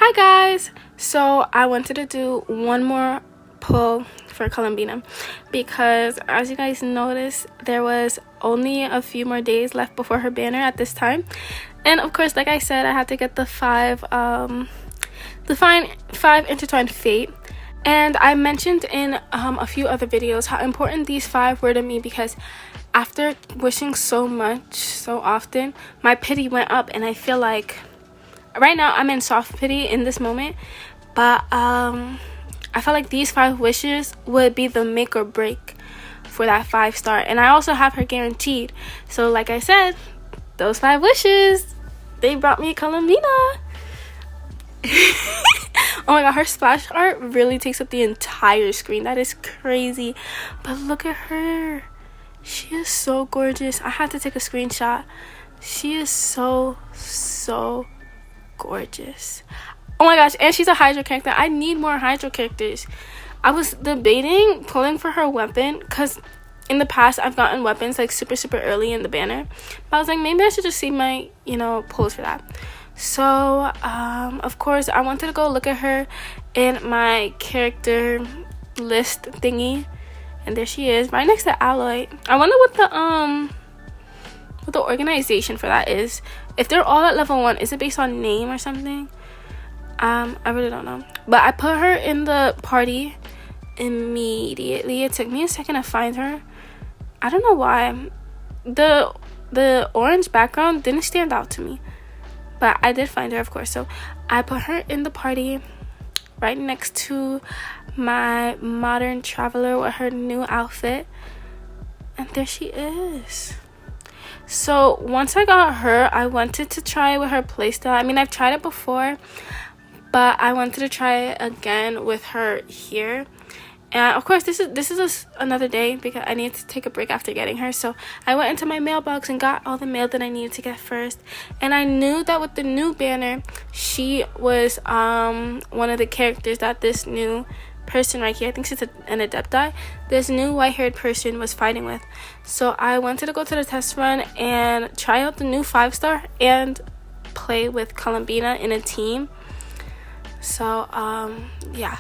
Hi guys! So I wanted to do one more pull for Columbina because, as you guys noticed, there was only a few more days left before her banner at this time, and of course, like I said, I had to get the five intertwined fate. And I mentioned in a few other videos how important these 5 were to me, because after wishing so much so often, my pity went up, and I feel like right now I'm in soft pity in this moment, but I felt like these 5 wishes would be the make or break for that 5-star. And I also have her guaranteed, so like I said, those 5 wishes, they brought me Columbina. Oh my god, her splash art really takes up the entire screen. That is crazy. But look at her, she is so gorgeous. I had to take a screenshot. She is so gorgeous. Oh my gosh, and she's a Hydro character. I need more Hydro characters. I was debating pulling for her weapon, because in the past I've gotten weapons like super early in the banner, but I was like, maybe I should just see my pulls for that. So of course I wanted to go look at her in my character list thingy, and there she is right next to Alloy. I wonder what the organization for that is. If they're all at level 1, is it based on name or something? I really don't know, but I put her in the party immediately. It took me a second to find her. I don't know why the orange background didn't stand out to me, but I did find her, of course. So I put her in the party right next to my modern traveler with her new outfit, and there she is. So once I got her, I wanted to try with her playstyle. I mean, I've tried it before, but I wanted to try it again with her here. And of course, this is another day because I needed to take a break after getting her. So I went into my mailbox and got all the mail that I needed to get first. And I knew that with the new banner, she was one of the characters that this new person right here, I think she's an adepti, this new white-haired person was fighting with. So I wanted to go to the test run and try out the new 5-star and play with Columbina in a team. So yeah.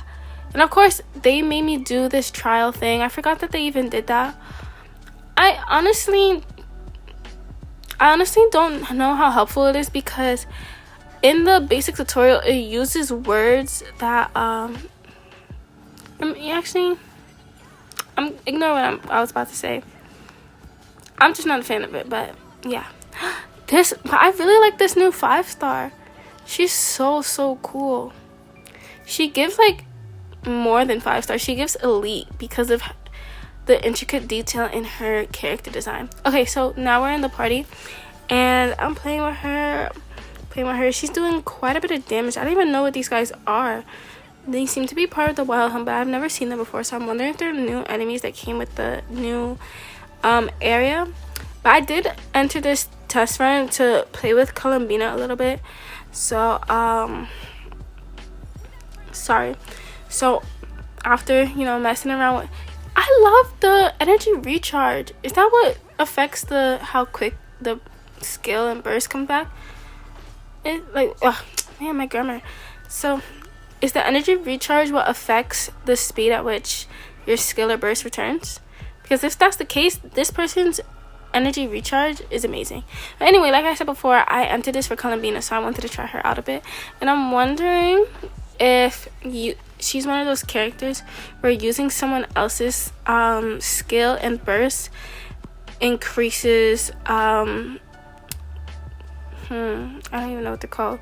And of course, they made me do this trial thing. I forgot that they even did that. I honestly don't know how helpful it is, because in the basic tutorial, it uses words that ignore what I was about to say. I'm just not a fan of it, but yeah. I really like this new 5-star. She's so cool. She gives like more than 5 stars. She gives elite because of the intricate detail in her character design. Okay, so now we're in the party and I'm playing with her. She's doing quite a bit of damage. I don't even know what these guys are. They seem to be part of the Wild Hunt, but I've never seen them before, so I'm wondering if they're new enemies that came with the new area. But I did enter this test run to play with Columbina a little bit, so sorry. So after messing around with, I love the energy recharge. Is that what affects how quick the skill and burst come back? It like, oh man, my grammar. So is the energy recharge what affects the speed at which your skill or burst returns? Because if that's the case, this person's energy recharge is amazing. But anyway, like I said before, I entered this for Columbina, so I wanted to try her out a bit. And I'm wondering if she's one of those characters where using someone else's skill and burst increases I don't even know what to call,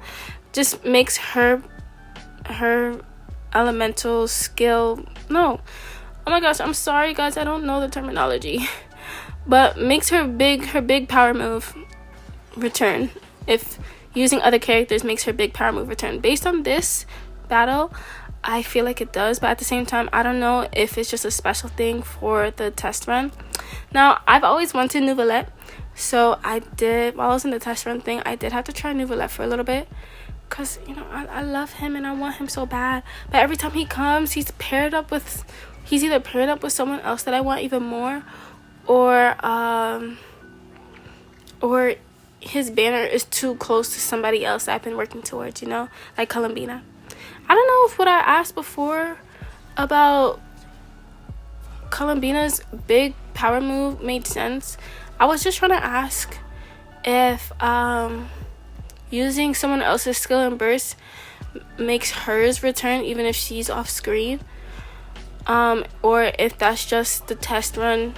just makes her elemental skill, no, oh my gosh, I'm sorry guys, I don't know the terminology, but makes her big power move return. If using other characters makes her big power move return. Based on this battle, I feel like it does, but at the same time, I don't know if it's just a special thing for the test run. Now, I've always wanted Nouvellette, so I did, while I was in the test run thing, I did have to try Nouvellette for a little bit, because I love him and I want him so bad. But every time he comes, he's either paired up with someone else that I want even more, or his banner is too close to somebody else that I've been working towards, like Columbina. I don't know if what I asked before about Columbina's big power move made sense. I was just trying to ask if using someone else's skill and burst makes hers return even if she's off screen, or if that's just the test run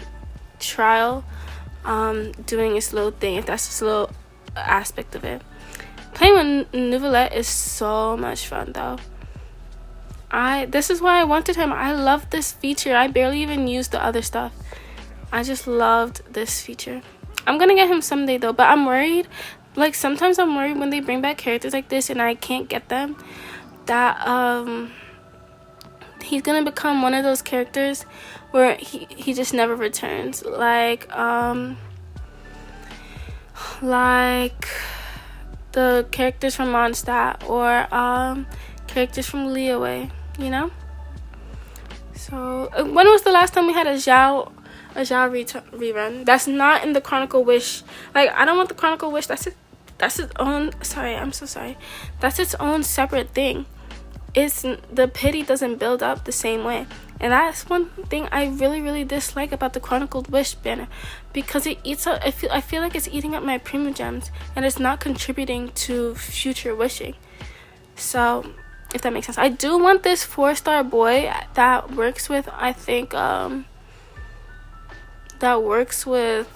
trial doing its little thing, if that's just a little aspect of it. Playing with Nouvellette is so much fun though. This is why I wanted him. I love this feature. I barely even used the other stuff. I just loved this feature. I'm gonna get him someday though, but I'm worried. Like, sometimes I'm worried when they bring back characters like this and I can't get them, that he's gonna become one of those characters where he just never returns. Like the characters from Mondstadt, or characters from Liyue, you know? So when was the last time we had a Zhao rerun? That's not in the Chronicle Wish. Like, I don't want the Chronicle Wish. That's its own, sorry, I'm so sorry. That's its own separate thing. It's, the pity doesn't build up the same way. And that's one thing I really, really dislike about the Chronicle Wish banner, because it eats up, I feel like it's eating up my premium gems and it's not contributing to future wishing. So, if that makes sense. I do want this 4-star boy that works with, I think, that works with,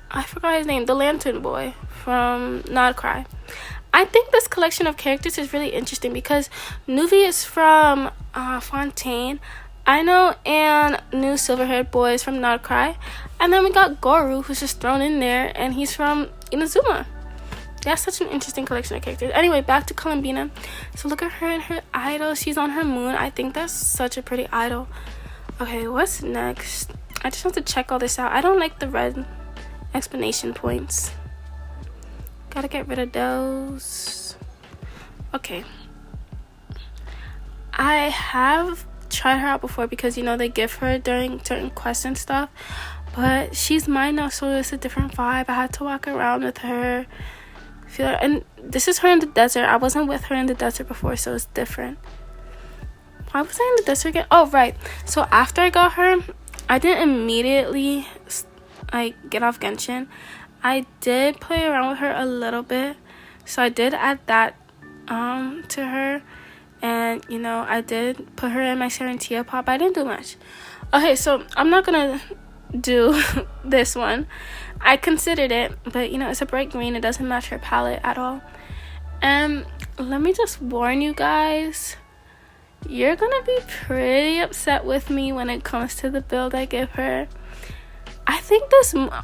I forgot his name, the Lantern Boy from Not Cry. I think this collection of characters is really interesting because Nuvi is from Fontaine, Aino and new silver-haired boys from Not Cry, and then we got Goru, who's just thrown in there, and he's from Inazuma. That's such an interesting collection of characters. Anyway, back to Columbina. So look at her and her idol. She's on her moon. I think that's such a pretty idol. Okay, what's next? I just have to check all this out. I don't like the red explanation points. Gotta get rid of those. Okay. I have tried her out before because, you know, they give her during certain quests and stuff. But she's mine now, so it's a different vibe. I had to walk around with her. And this is her in the desert. I wasn't with her in the desert before, so it's different. Why was I in the desert again? Oh, right. So after I got her, I didn't immediately get off Genshin. I did play around with her a little bit. So I did add that to her. And, you know, I did put her in my Serentia pop. I didn't do much. Okay, so I'm not going to do this one. I considered it, but, you know, it's a bright green. It doesn't match her palette at all. And let me just warn you guys, you're gonna be pretty upset with me when it comes to the build I give her. I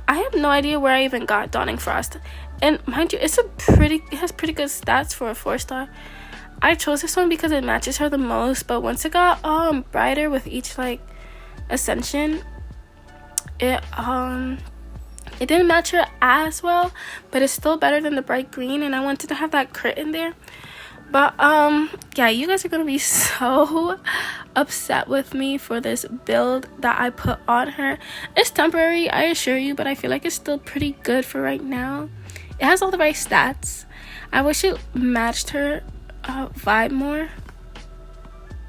have no idea where I even got Dawning Frost. And mind you, it has pretty good stats for a 4-star. I chose this one because it matches her the most, but once it got brighter with each ascension, it didn't match her as well, but it's still better than the bright green, and I wanted to have that crit in there. But yeah, you guys are gonna be so upset with me for this build that I put on her. It's temporary, I assure you, but I feel like it's still pretty good for right now. It has all the right stats. I wish it matched her vibe more,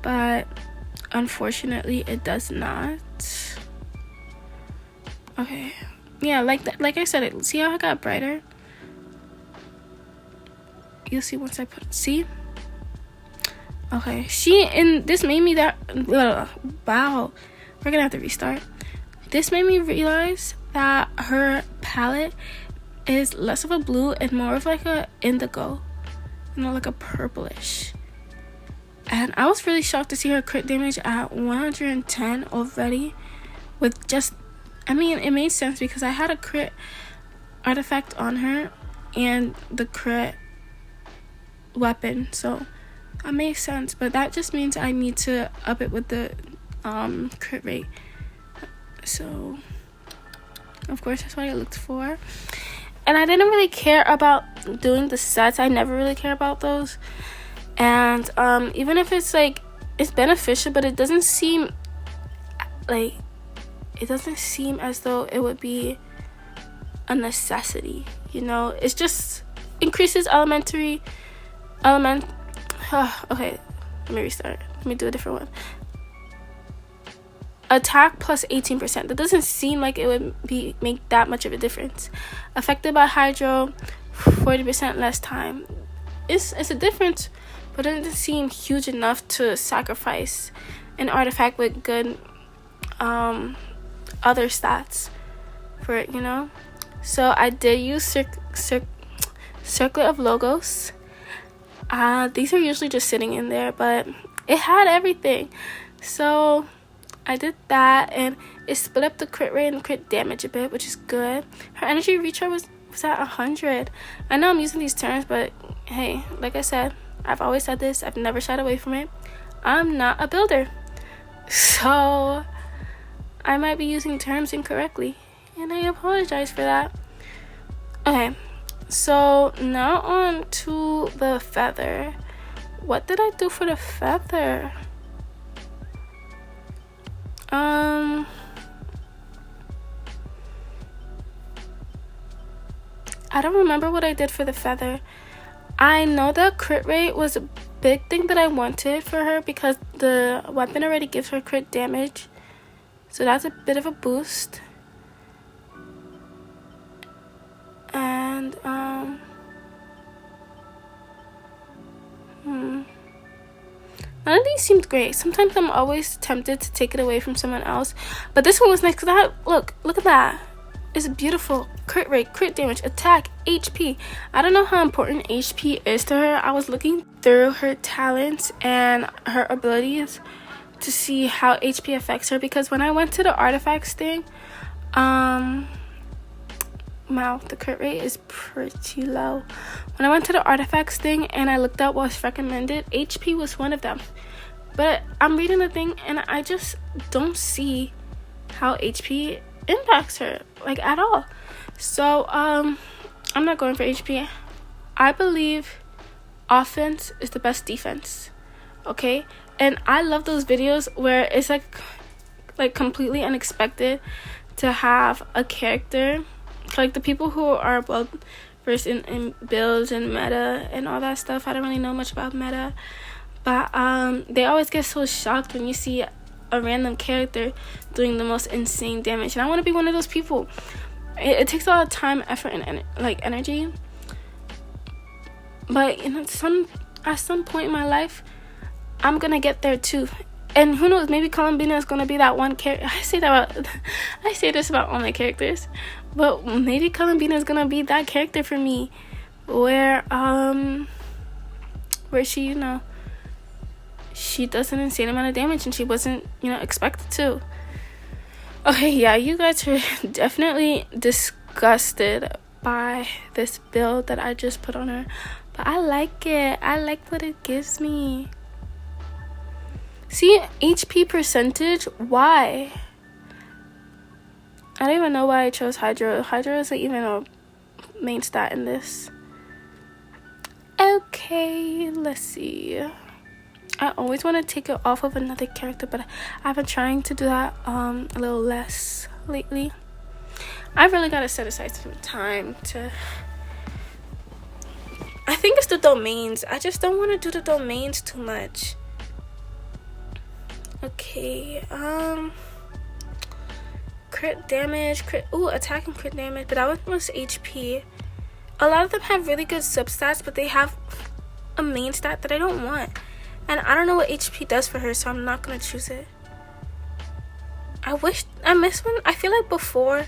but unfortunately it does not. Okay, yeah, like I said, see how I got brighter? You'll see once I see. Okay, this made me that wow, we're gonna have to restart. This made me realize that her palette is less of a blue and more of like a indigo, you know, like a purplish. And I was really shocked to see her crit damage at 110 already, with just, I mean, it made sense because I had a crit artifact on her and the crit weapon, so that makes sense. But that just means I need to up it with the crit rate. So of course that's what I looked for. And I didn't really care about doing the sets. I never really care about those. And even if it's it's beneficial, but it doesn't seem as though it would be a necessity, you know. It's just, increases okay, let me restart. Let me do a different one. Attack plus 18%. That doesn't seem like it would make that much of a difference. Affected by hydro, 40% less time. It's a difference, but it doesn't seem huge enough to sacrifice an artifact with good other stats for it, you know. So I did use Circlet of Logos. These are usually just sitting in there, but it had everything, so I did that, and it split up the crit rate and the crit damage a bit, which is good. Her energy recharge was at 100. I know I'm using these terms, but hey, like I said, I've always said this, I've never shied away from it. I'm not a builder, so I might be using terms incorrectly, and I apologize for that. Okay, so now on to the feather. What did I do for the feather? I don't remember what I did for the feather. I know that crit rate was a big thing that I wanted for her because the weapon already gives her crit damage, so that's a bit of a boost. And none of these seemed great. Sometimes I'm always tempted to take it away from someone else, but this one was nice because look at that. It's beautiful. Crit rate, crit damage, attack, HP. I don't know how important HP is to her. I was looking through her talents and her abilities to see how HP affects her, because when I went to the artifacts thing, wow, the crit rate is pretty low. When I went to the artifacts thing and I looked up what's recommended, HP was one of them. But I'm reading the thing and I just don't see how HP impacts her, like, at all. So I'm not going for HP. I believe offense is the best defense, okay? And I love those videos where it's like completely unexpected to have a character, like the people who are well versed in builds and meta and all that stuff. I don't really know much about meta, but they always get so shocked when you see a random character doing the most insane damage, and I want to be one of those people. It takes a lot of time, effort, and energy, but you know, at some point in my life I'm gonna get there too. And who knows, maybe Columbina is gonna be that one character. I say this about all my characters, but maybe Columbina is gonna be that character for me, where she, you know, she does an insane amount of damage and she wasn't, you know, expected to. Okay, yeah, you guys are definitely disgusted by this build that I just put on her, but I like it. I like what it gives me. See, HP percentage, why? I don't even know why I chose Hydro. Hydro isn't even a main stat in this. Okay, let's see. I always want to take it off of another character, but I've been trying to do that a little less lately. I've really got to set aside some time to... I think it's the domains. I just don't want to do the domains too much. Okay, crit damage, attack and crit damage, but that one was HP. A lot of them have really good substats, but they have a main stat that I don't want. And I don't know what HP does for her, so I'm not gonna choose it. I missed one. I feel like before,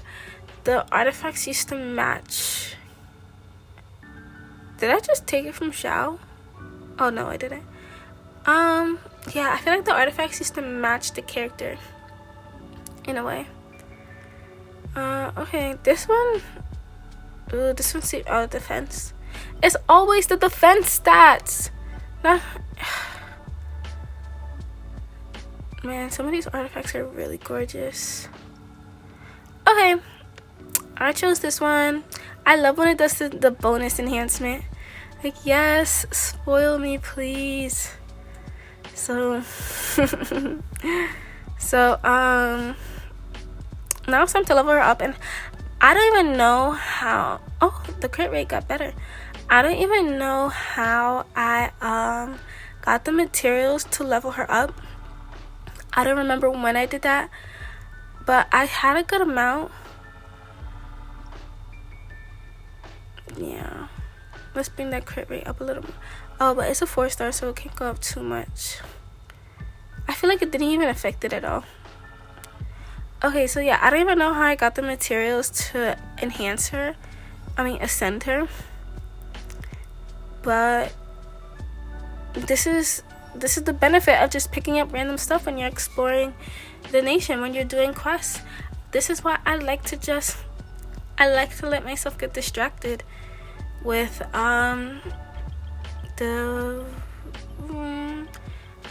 the artifacts used to match. Did I just take it from Xiao? Oh no, I didn't. Yeah, I feel like the artifacts used to match the character in a way. Okay, this one. Ooh, this one's defense. It's always the defense stats. Man, some of these artifacts are really gorgeous. Okay, I chose this one. I love when it does the bonus enhancement. Like, yes, spoil me, please. So, now it's time to level her up, and I don't even know how. Oh, the crit rate got better. I don't even know how I got the materials to level her up. I don't remember when I did that, but I had a good amount. Yeah, let's bring that crit rate up a little more. Oh, but it's a 4-star, so it can't go up too much. I feel like it didn't even affect it at all. Okay, so yeah, I don't even know how I got the materials to enhance her. Ascend her. But this is the benefit of just picking up random stuff when you're exploring the nation, when you're doing quests. This is why I like to let myself get distracted with I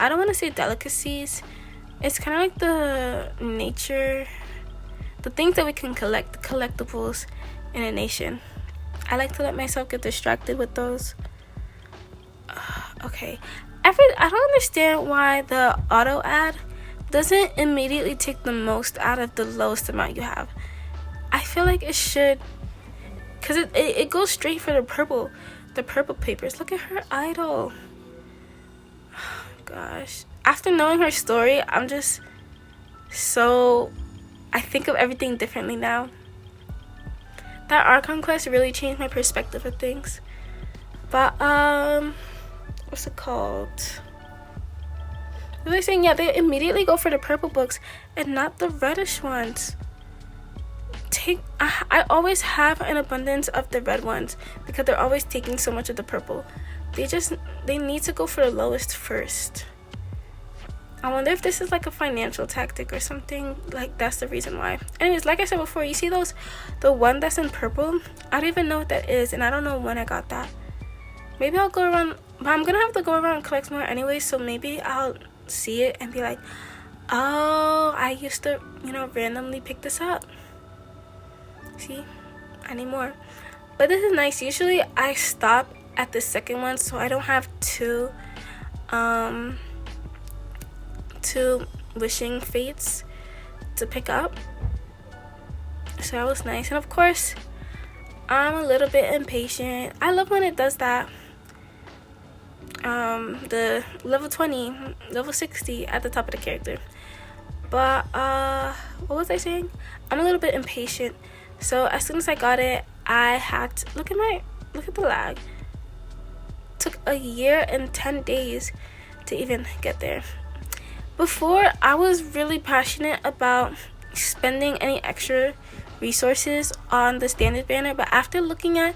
don't want to say delicacies. It's kind of like the nature, the things that we can collect, the collectibles in a nation. I like to let myself get distracted with those. Okay. I don't understand why the auto ad doesn't immediately take the most out of the lowest amount you have. I feel like it should, because it goes straight for the purple papers. Look at her idol. Oh, gosh. After knowing her story, I think of everything differently now. That Archon quest really changed my perspective of things. But what's it called? They're saying, yeah, they immediately go for the purple books and not the reddish ones. I always have an abundance of the red ones because they're always taking so much of the purple. They need to go for the lowest first. I wonder if this is like a financial tactic or something. Like, that's the reason why. Anyways, like I said before, you see the one that's in purple? I don't even know what that is, and I don't know when I got that. Maybe I'll go around, but I'm gonna have to go around and collect more anyway, so maybe I'll see it and be like, oh, I used to, randomly pick this up. See, I need more. But this is nice. Usually I stop at the second one, so I don't have two wishing fates to pick up. So that was nice. And of course, I'm a little bit impatient. I love when it does that. The level 20, level 60 at the top of the character. But what was I saying? I'm a little bit impatient. So as soon as I got it, I had to look at the lag. Took a year and 10 days to even get there. Before, I was really passionate about spending any extra resources on the standard banner, but after looking at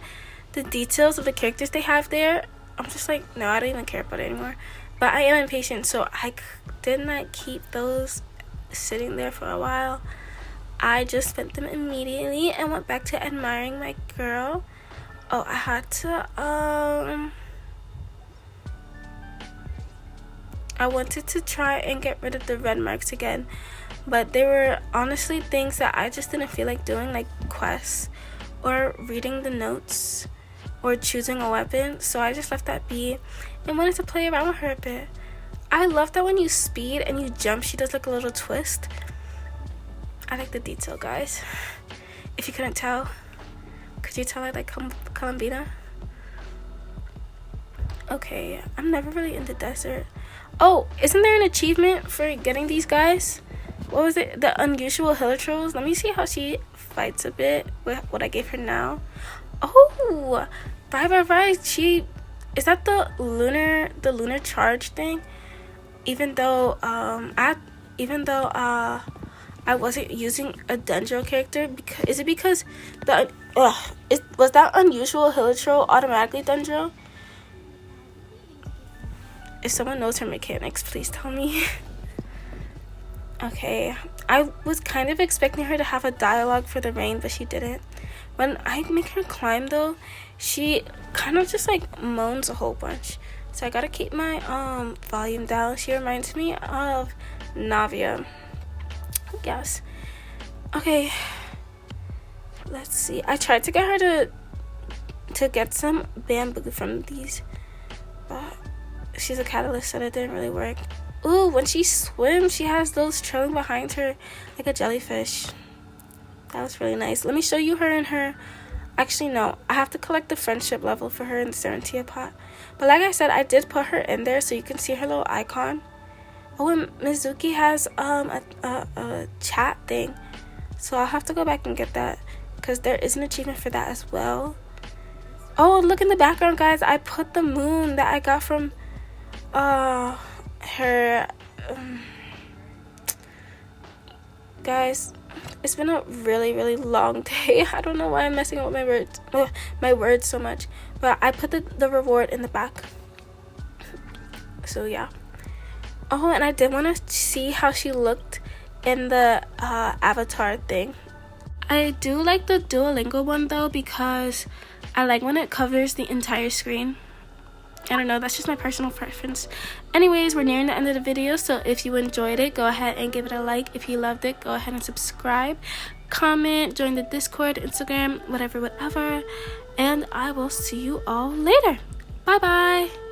the details of the characters they have there, I'm just like, no, I don't even care about it anymore. But I am impatient, so I did not keep those sitting there for a while. I just spent them immediately and went back to admiring my girl. Oh, I had to I wanted to try and get rid of the red marks again, but they were honestly things that I just didn't feel like doing, like quests or reading the notes or choosing a weapon, so I just left that be and wanted to play around with her a bit. I love that when you speed and you jump, she does like a little twist. I like the detail, guys. If you couldn't tell, could you tell I like Columbina? Okay, I'm never really in the desert. Oh, isn't there an achievement for getting these guys? What was it? The unusual hill trolls. Let me see how she fights a bit with what I gave her now. Oh, right. Is that the lunar charge thing? Even though I wasn't using a Dendro character, was that unusual hill troll automatically Dendro? If someone knows her mechanics, please tell me. Okay, I was kind of expecting her to have a dialogue for the rain, but she didn't. When I make her climb though, she kind of just like moans a whole bunch. So I gotta keep my volume down. She reminds me of Navia. Yes. Okay. Let's see. I tried to get her to get some bamboo from these, but she's a catalyst, so that didn't really work. Ooh, when she swims, she has those trailing behind her like a jellyfish. That was really nice. Let me show you her in her Actually, no. I have to collect the friendship level for her in the Serentia pot. But like I said, I did put her in there so you can see her little icon. Oh, and Mizuki has a chat thing. So I'll have to go back and get that, because there is an achievement for that as well. Oh, look in the background, guys. I put the moon that I got from her. Guys, it's been a really long day. I don't know why I'm messing up with my words so much, but I put the reward in the back. So yeah. Oh, and I did want to see how she looked in the avatar thing. I do like the Duolingo one though, because I like when it covers the entire screen. I don't know, that's just my personal preference. Anyways, we're nearing the end of the video, so if you enjoyed it, go ahead and give it a like. If you loved it, go ahead and subscribe, comment, join the Discord, Instagram, whatever, and I will see you all later. Bye bye.